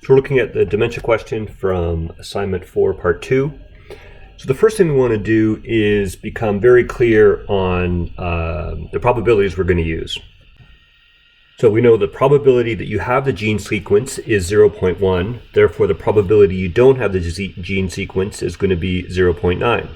So we're looking at the dementia question from assignment 4, part 2. So the first thing we want to do is become very clear on the probabilities we're going to use. So we know the probability that you have the gene sequence is 0.1. Therefore, the probability you don't have the gene sequence is going to be 0.9.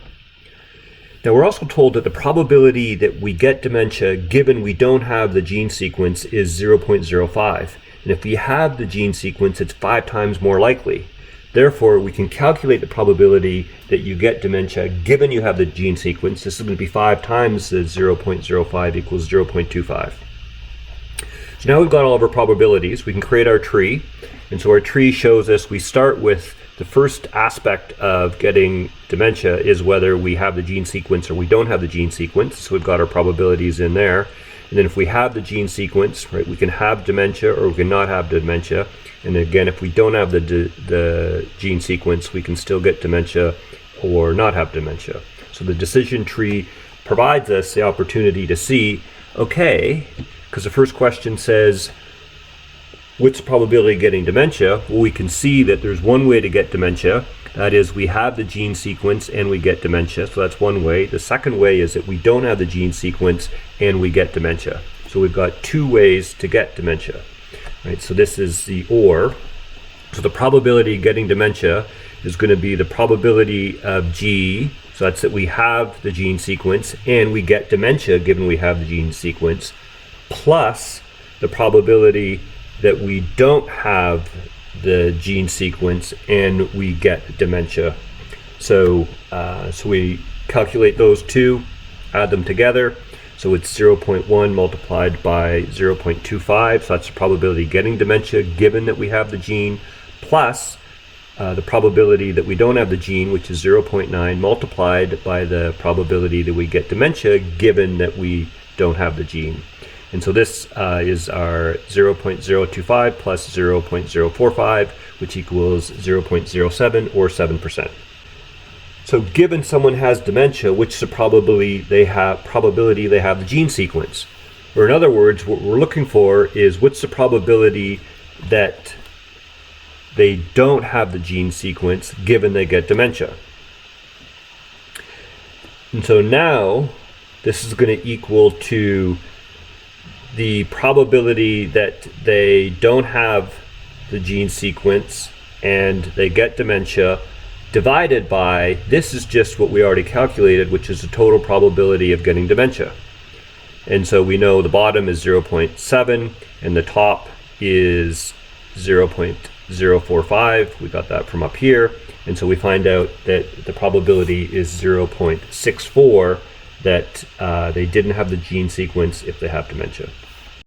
Now, we're also told that the probability that we get dementia given we don't have the gene sequence is 0.05. And if we have the gene sequence, it's 5 times more likely. Therefore, we can calculate the probability that you get dementia given you have the gene sequence. This is going to be 5 times the 0.05 equals 0.25. So now we've got all of our probabilities. We can create our tree. And so our tree shows us we start with the first aspect of getting dementia is whether we have the gene sequence or we don't have the gene sequence. So we've got our probabilities in there. And then if we have the gene sequence, right, we can have dementia or we can not have dementia. And again, if we don't have the gene sequence, we can still get dementia or not have dementia. So the decision tree provides us the opportunity to see, okay, because the first question says, what's the probability of getting dementia? Well, we can see that there's one way to get dementia. That is, we have the gene sequence and we get dementia. So that's one way. The second way is that we don't have the gene sequence and we get dementia. So we've got 2 ways to get dementia. Right? So this is the or. So the probability of getting dementia is going to be the probability of G. So that's that we have the gene sequence and we get dementia given we have the gene sequence, plus the probability that we don't have the gene sequence and we get dementia. So we calculate those 2, add them together. So it's 0.1 multiplied by 0.25. So that's the probability of getting dementia given that we have the gene, plus the probability that we don't have the gene, which is 0.9, multiplied by the probability that we get dementia given that we don't have the gene. And so this is our 0.025 plus 0.045, which equals 0.07 or 7%. So given someone has dementia, which is the probability they have the gene sequence? Or in other words, what we're looking for is what's the probability that they don't have the gene sequence given they get dementia. And so now this is going to equal to the probability that they don't have the gene sequence and they get dementia divided by, this is just what we already calculated, which is the total probability of getting dementia. And so we know the bottom is 0.7 and the top is 0.045. We got that from up here. And so we find out that the probability is 0.64 that they didn't have the gene sequence if they have dementia.